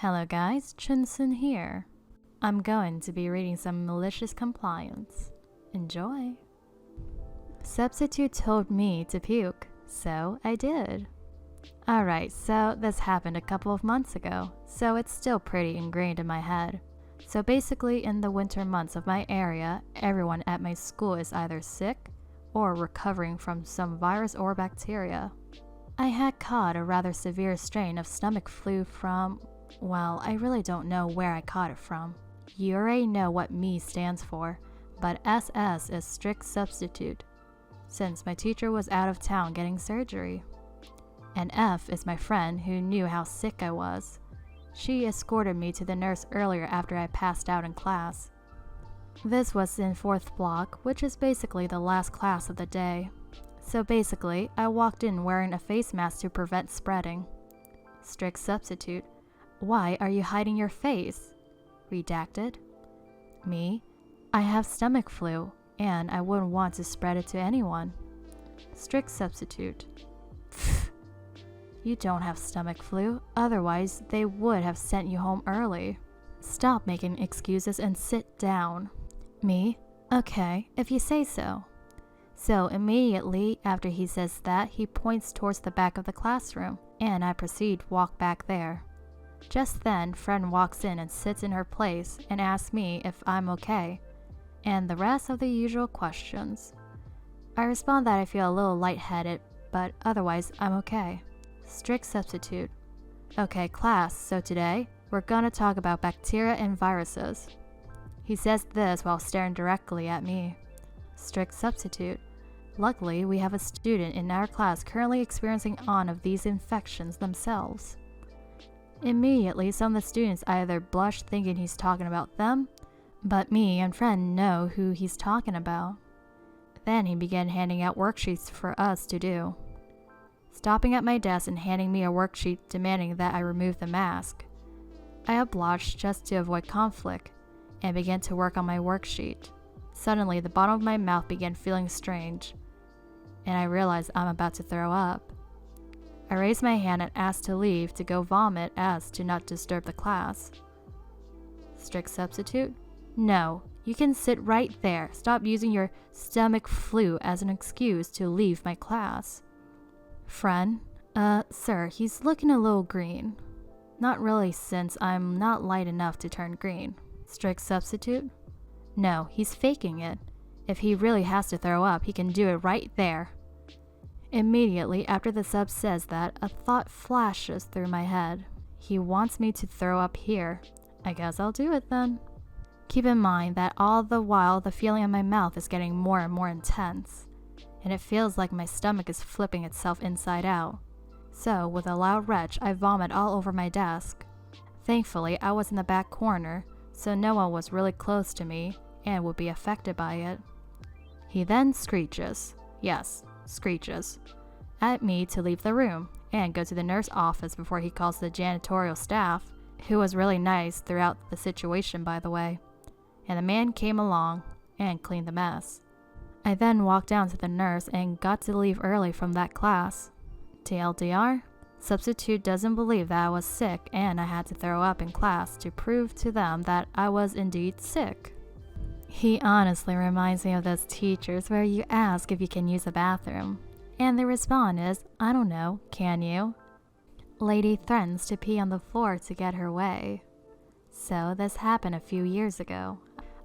Hello guys, Chinsun here. I'm going to be reading some Malicious Compliance. Enjoy! Substitute told me to puke, so I did. Alright, so this happened a couple of months ago, so it's still pretty ingrained in my head. So basically in the winter months of my area, everyone at my school is either sick or recovering from some virus or bacteria. I had caught a rather severe strain of stomach flu from, well, I really don't know where I caught it from. You already know what ME stands for, but SS is strict substitute, since my teacher was out of town getting surgery. And F is my friend who knew how sick I was. She escorted me to the nurse earlier after I passed out in class. This was in 4th block, which is basically the last class of the day. So basically, I walked in wearing a face mask to prevent spreading. Strict substitute. Why are you hiding your face? Redacted. Me? I have stomach flu, and I wouldn't want to spread it to anyone. Strict substitute. Pfft. You don't have stomach flu, otherwise they would have sent you home early. Stop making excuses and sit down. Me? Okay, if you say so. So immediately after he says that, he points towards the back of the classroom, and I proceed to walk back there. Just then, friend walks in and sits in her place and asks me if I'm okay, and the rest of the usual questions. I respond that I feel a little lightheaded, but otherwise I'm okay. Strict substitute. Okay, class, so today, we're gonna talk about bacteria and viruses. He says this while staring directly at me. Strict substitute. Luckily, we have a student in our class currently experiencing one of these infections themselves. Immediately, some of the students either blush thinking he's talking about them, but me and friend know who he's talking about. Then he began handing out worksheets for us to do, stopping at my desk and handing me a worksheet demanding that I remove the mask. I obliged just to avoid conflict and began to work on my worksheet. Suddenly, the bottom of my mouth began feeling strange, and I realized I'm about to throw up. I raised my hand and asked to leave to go vomit as to not disturb the class. Strict substitute? No, you can sit right there. Stop using your stomach flu as an excuse to leave my class. Friend? Sir, he's looking a little green. Not really, since I'm not light enough to turn green. Strict substitute? No, he's faking it. If he really has to throw up, he can do it right there. Immediately after the sub says that, a thought flashes through my head. He wants me to throw up here. I guess I'll do it then. Keep in mind that all the while the feeling in my mouth is getting more and more intense, and it feels like my stomach is flipping itself inside out. So, with a loud retch, I vomit all over my desk. Thankfully, I was in the back corner, so no one was really close to me and would be affected by it. He then screeches, yes, screeches, at me to leave the room and go to the nurse office before he calls the janitorial staff, who was really nice throughout the situation, by the way, and the man came along and cleaned the mess. I then walked down to the nurse and got to leave early from that class. TLDR, substitute doesn't believe that I was sick and I had to throw up in class to prove to them that I was indeed sick. He honestly reminds me of those teachers where you ask if you can use the bathroom, and the response is, I don't know, can you? Lady threatens to pee on the floor to get her way. So this happened a few years ago.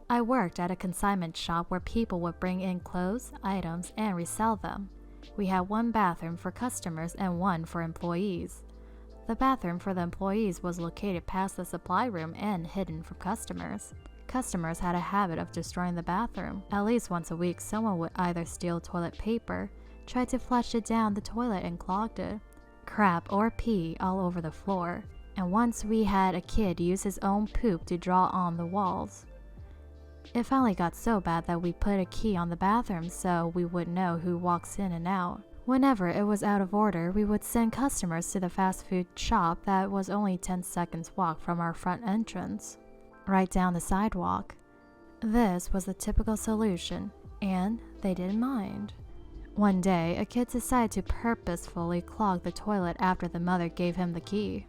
I worked at a consignment shop where people would bring in clothes, items, and resell them. We had one bathroom for customers and one for employees. The bathroom for the employees was located past the supply room and hidden from customers. Customers had a habit of destroying the bathroom. At least once a week, someone would either steal toilet paper, try to flush it down the toilet and clogged it, crap or pee all over the floor, and once we had a kid use his own poop to draw on the walls. It finally got so bad that we put a key on the bathroom so we would know who walks in and out. Whenever it was out of order, we would send customers to the fast food shop that was only 10 seconds walk from our front entrance, right down the sidewalk. This was the typical solution, and they didn't mind. One day, a kid decided to purposefully clog the toilet after the mother gave him the key.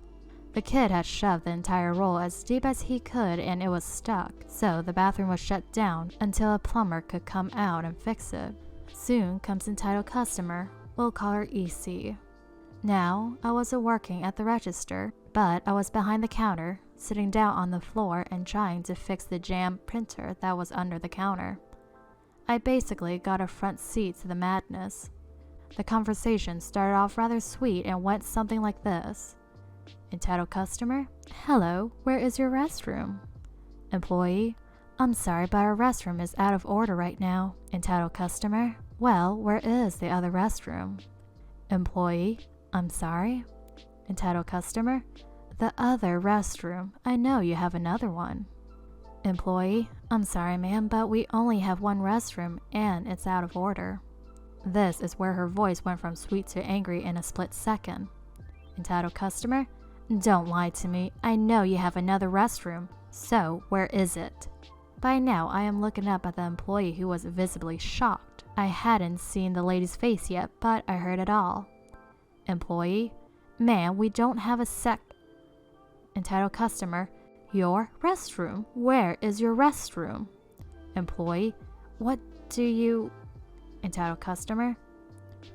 The kid had shoved the entire roll as deep as he could and it was stuck, so the bathroom was shut down until a plumber could come out and fix it. Soon comes entitled customer. We'll call her EC. Now, I wasn't working at the register, but I was behind the counter, sitting down on the floor and trying to fix the jammed printer that was under the counter. I basically got a front seat to the madness. The conversation started off rather sweet and went something like this. Entitled customer, hello, where is your restroom? Employee, I'm sorry, but our restroom is out of order right now. Entitled customer, well, where is the other restroom? Employee, I'm sorry. Entitled customer, the other restroom. I know you have another one. Employee, I'm sorry, ma'am, but we only have one restroom and it's out of order. This is where her voice went from sweet to angry in a split second. Entitled customer, don't lie to me. I know you have another restroom. So, where is it? By now, I am looking up at the employee who was visibly shocked. I hadn't seen the lady's face yet, but I heard it all. Employee, ma'am, we don't have a Entitled customer, your restroom. Where is your restroom? Employee, what do you... Entitled customer,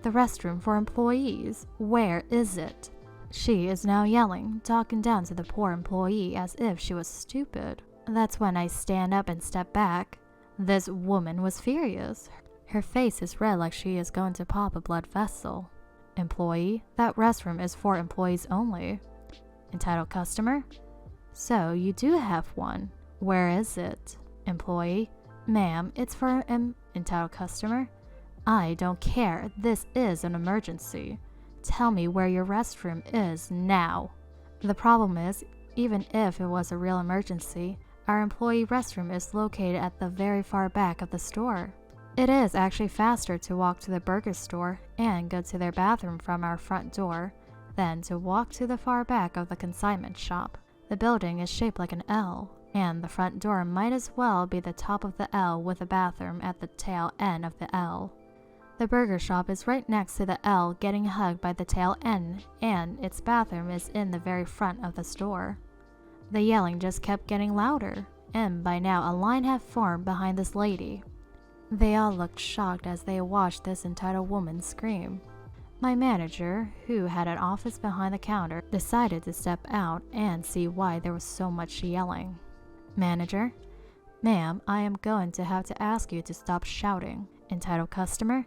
the restroom for employees. Where is it? She is now yelling, talking down to the poor employee as if she was stupid. That's when I stand up and step back. This woman was furious. Her face is red like she is going to pop a blood vessel. Employee, that restroom is for employees only. Entitled customer, so you do have one. Where is it? Employee, ma'am, it's for Entitled customer, I don't care. This is an emergency. Tell me where your restroom is now. The problem is, even if it was a real emergency, our employee restroom is located at the very far back of the store. It is actually faster to walk to the burger store and go to their bathroom from our front door than to walk to the far back of the consignment shop. The building is shaped like an L, and the front door might as well be the top of the L with a bathroom at the tail end of the L. The burger shop is right next to the L getting hugged by the tail end, and its bathroom is in the very front of the store. The yelling just kept getting louder, and by now a line had formed behind this lady. They all looked shocked as they watched this entitled woman scream. My manager, who had an office behind the counter, decided to step out and see why there was so much yelling. Manager, ma'am, I am going to have to ask you to stop shouting. Entitled customer,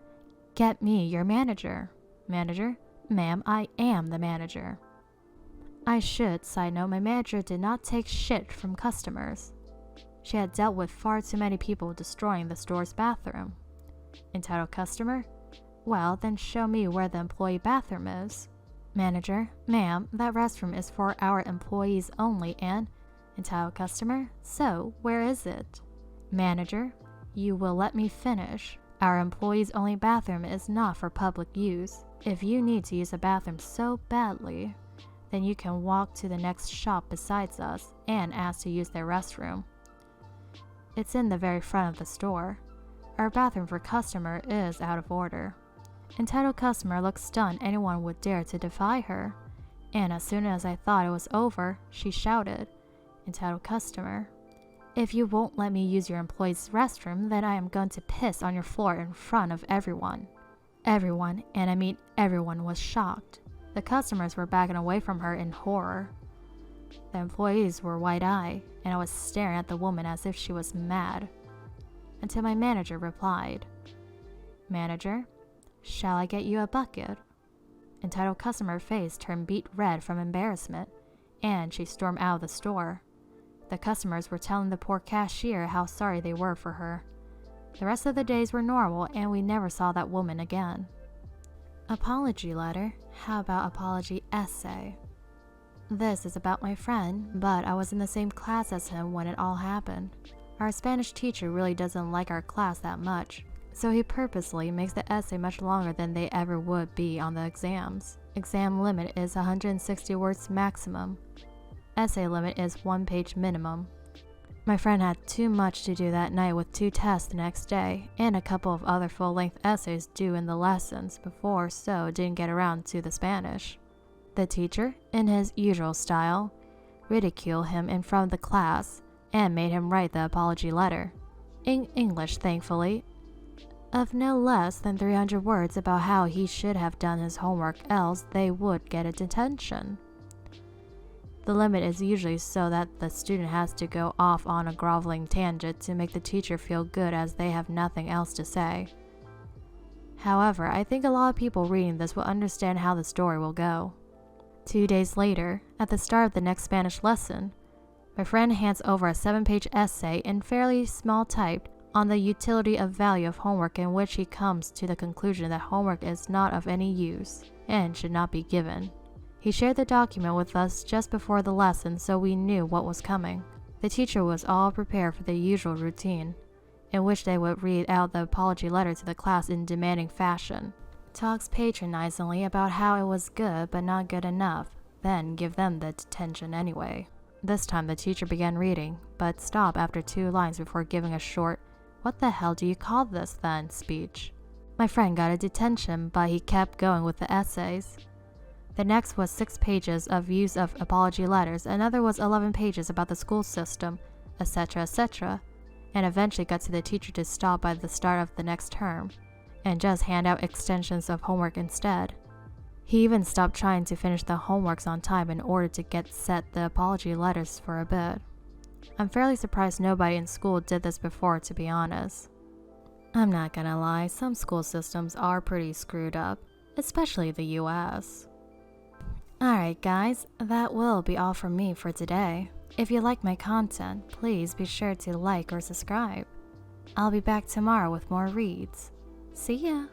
get me your manager. Manager, ma'am, I am the manager. I should side note, my manager did not take shit from customers. She had dealt with far too many people destroying the store's bathroom. Entitled customer, well, then show me where the employee bathroom is. Manager, ma'am, that restroom is for our employees only and... Entitled customer, so where is it? Manager, you will let me finish. Our employees only bathroom is not for public use. If you need to use a bathroom so badly, then you can walk to the next shop besides us and ask to use their restroom. It's in the very front of the store. Our bathroom for customer is out of order. Entitled customer looked stunned anyone would dare to defy her, and as soon as I thought it was over, she shouted, Entitled customer, if you won't let me use your employee's restroom, then I am going to piss on your floor in front of everyone. Everyone, and I mean everyone, was shocked. The customers were backing away from her in horror. The employees were wide-eyed, and I was staring at the woman as if she was mad. Until my manager replied, Manager, shall I get you a bucket? Entitled customer face turned beet red from embarrassment, and she stormed out of the store. The customers were telling the poor cashier how sorry they were for her. The rest of the days were normal, and we never saw that woman again. Apology letter? How about apology essay? This is about my friend, but I was in the same class as him when it all happened. Our Spanish teacher really doesn't like our class that much, so he purposely makes the essay much longer than they ever would be on the exams. Exam limit is 160 words maximum. Essay limit is 1 page minimum. My friend had too much to do that night with 2 tests the next day, and a couple of other full-length essays due in the lessons before, so didn't get around to the Spanish. The teacher, in his usual style, ridiculed him in front of the class and made him write the apology letter, in English thankfully, of no less than 300 words about how he should have done his homework, else they would get a detention. The limit is usually so that the student has to go off on a groveling tangent to make the teacher feel good, as they have nothing else to say. However, I think a lot of people reading this will understand how the story will go. 2 days later, at the start of the next Spanish lesson, my friend hands over a 7-page essay in fairly small type on the utility of value of homework, in which he comes to the conclusion that homework is not of any use and should not be given. He shared the document with us just before the lesson, so we knew what was coming. The teacher was all prepared for the usual routine, in which they would read out the apology letter to the class in demanding fashion, talks patronizingly about how it was good but not good enough, then give them the detention anyway. This time the teacher began reading, but stopped after 2 lines before giving a short, "What the hell do you call this then?" speech. My friend got a detention, but he kept going with the essays. The next was 6 pages of use of apology letters, another was 11 pages about the school system, etc., etc., and eventually got to the teacher to stop by the start of the next term, and just hand out extensions of homework instead. He even stopped trying to finish the homeworks on time in order to get set the apology letters for a bit. I'm fairly surprised nobody in school did this before, to be honest. I'm not gonna lie, some school systems are pretty screwed up, especially the US. Alright guys, that will be all from me for today. If you like my content, please be sure to like or subscribe. I'll be back tomorrow with more reads. See ya!